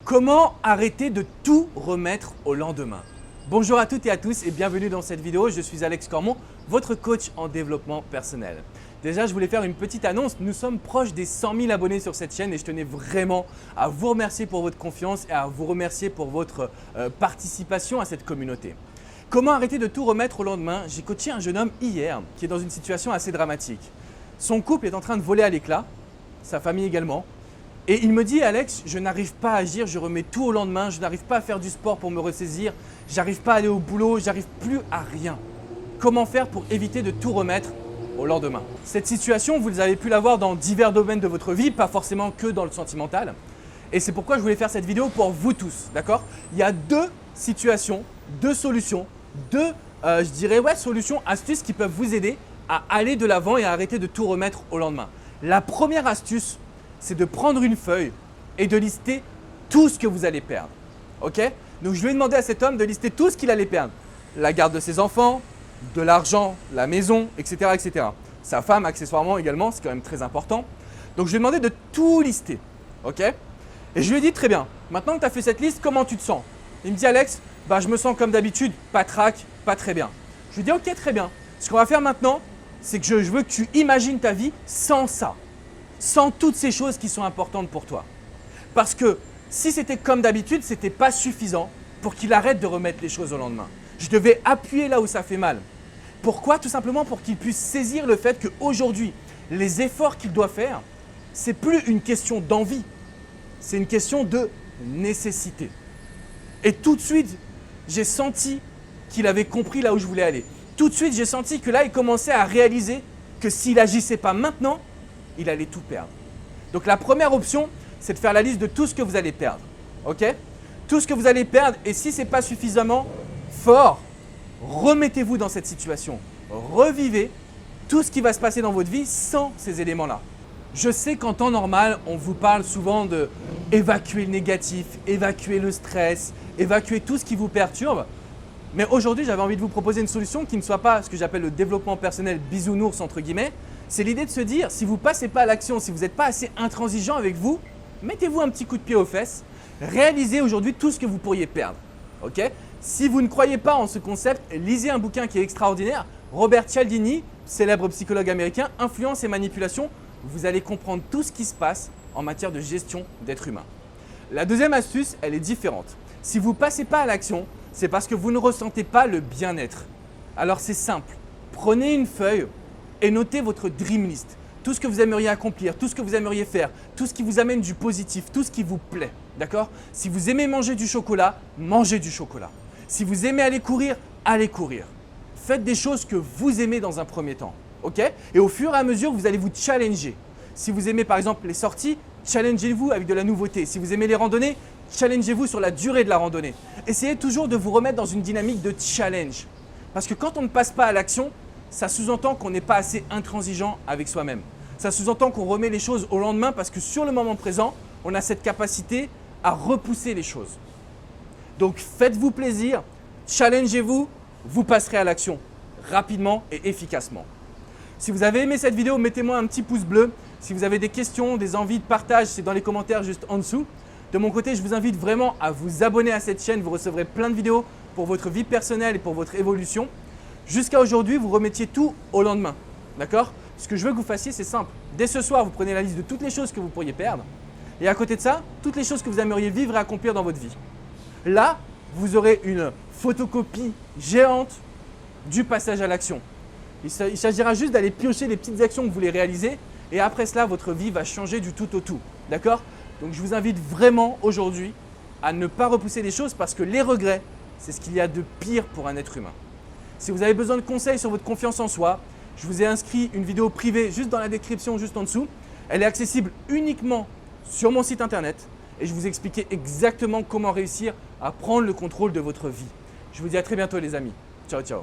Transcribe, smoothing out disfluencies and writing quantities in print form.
Comment arrêter de tout remettre au lendemain? Bonjour à toutes et à tous et bienvenue dans cette vidéo. Je suis Alex Cormon, votre coach en développement personnel. Déjà, je voulais faire une petite annonce. Nous sommes proches des 100 000 abonnés sur cette chaîne et je tenais vraiment à vous remercier pour votre confiance et à vous remercier pour votre participation à cette communauté. Comment arrêter de tout remettre au lendemain? J'ai coaché un jeune homme hier qui est dans une situation assez dramatique. Son couple est en train de voler à l'éclat, sa famille également. Et il me dit, Alex, je n'arrive pas à agir, je remets tout au lendemain, je n'arrive pas à faire du sport pour me ressaisir, j'arrive pas à aller au boulot, j'arrive plus à rien. Comment faire pour éviter de tout remettre au lendemain? Cette situation, vous avez pu la voir dans divers domaines de votre vie, pas forcément que dans le sentimental. Et c'est pourquoi je voulais faire cette vidéo pour vous tous, d'accord? Il y a deux situations, deux solutions, solutions, astuces qui peuvent vous aider à aller de l'avant et à arrêter de tout remettre au lendemain. La première astuce, c'est de prendre une feuille et de lister tout ce que vous allez perdre. Ok? Donc je lui ai demandé à cet homme de lister tout ce qu'il allait perdre. La garde de ses enfants, de l'argent, la maison, etc., etc. Sa femme accessoirement également, c'est quand même très important. Donc je lui ai demandé de tout lister. Ok? Et je lui ai dit très bien, maintenant que tu as fait cette liste, comment tu te sens? Il me dit Alex, je me sens comme d'habitude, pas trac, pas très bien. Je lui ai dit ok, très bien. Ce qu'on va faire maintenant, c'est que je veux que tu imagines ta vie sans ça. Sans toutes ces choses qui sont importantes pour toi. Parce que si c'était comme d'habitude, ce n'était pas suffisant pour qu'il arrête de remettre les choses au lendemain. Je devais appuyer là où ça fait mal. Pourquoi? Tout simplement pour qu'il puisse saisir le fait qu'aujourd'hui, les efforts qu'il doit faire, ce n'est plus une question d'envie, c'est une question de nécessité. Et tout de suite, j'ai senti qu'il avait compris là où je voulais aller. Tout de suite, j'ai senti que là, il commençait à réaliser que s'il n'agissait pas maintenant, il allait tout perdre. Donc la première option, c'est de faire la liste de tout ce que vous allez perdre. Ok? Tout ce que vous allez perdre et si ce n'est pas suffisamment fort, remettez-vous dans cette situation. Revivez tout ce qui va se passer dans votre vie sans ces éléments-là. Je sais qu'en temps normal, on vous parle souvent de évacuer le négatif, évacuer le stress, évacuer tout ce qui vous perturbe. Mais aujourd'hui, j'avais envie de vous proposer une solution qui ne soit pas ce que j'appelle le développement personnel bisounours entre guillemets. C'est l'idée de se dire, si vous ne passez pas à l'action, si vous n'êtes pas assez intransigeant avec vous, mettez-vous un petit coup de pied aux fesses, réalisez aujourd'hui tout ce que vous pourriez perdre. Ok? Si vous ne croyez pas en ce concept, lisez un bouquin qui est extraordinaire. Robert Cialdini, célèbre psychologue américain, Influence et manipulation. Vous allez comprendre tout ce qui se passe en matière de gestion d'être humain. La deuxième astuce, elle est différente. Si vous ne passez pas à l'action, c'est parce que vous ne ressentez pas le bien-être. Alors c'est simple, prenez une feuille et notez votre dream list. Tout ce que vous aimeriez accomplir, tout ce que vous aimeriez faire, tout ce qui vous amène du positif, tout ce qui vous plaît. D'accord? Si vous aimez manger du chocolat, mangez du chocolat. Si vous aimez aller courir, allez courir. Faites des choses que vous aimez dans un premier temps. Ok? Et au fur et à mesure, vous allez vous challenger. Si vous aimez par exemple les sorties, challengez-vous avec de la nouveauté. Si vous aimez les randonnées, challengez-vous sur la durée de la randonnée. Essayez toujours de vous remettre dans une dynamique de challenge. Parce que quand on ne passe pas à l'action, ça sous-entend qu'on n'est pas assez intransigeant avec soi-même. Ça sous-entend qu'on remet les choses au lendemain parce que sur le moment présent, on a cette capacité à repousser les choses. Donc faites-vous plaisir, challengez-vous, vous passerez à l'action rapidement et efficacement. Si vous avez aimé cette vidéo, mettez-moi un petit pouce bleu. Si vous avez des questions, des envies de partage, c'est dans les commentaires juste en dessous. De mon côté, je vous invite vraiment à vous abonner à cette chaîne. Vous recevrez plein de vidéos pour votre vie personnelle et pour votre évolution. Jusqu'à aujourd'hui, vous remettiez tout au lendemain. D'accord? Ce que je veux que vous fassiez, c'est simple. Dès ce soir, vous prenez la liste de toutes les choses que vous pourriez perdre. Et à côté de ça, toutes les choses que vous aimeriez vivre et accomplir dans votre vie. Là, vous aurez une photocopie géante du passage à l'action. Il s'agira juste d'aller piocher les petites actions que vous voulez réaliser. Et après cela, votre vie va changer du tout au tout. D'accord? Donc je vous invite vraiment aujourd'hui à ne pas repousser les choses parce que les regrets, c'est ce qu'il y a de pire pour un être humain. Si vous avez besoin de conseils sur votre confiance en soi, je vous ai inscrit une vidéo privée juste dans la description, juste en dessous. Elle est accessible uniquement sur mon site internet et je vous ai expliqué exactement comment réussir à prendre le contrôle de votre vie. Je vous dis à très bientôt les amis. Ciao, ciao.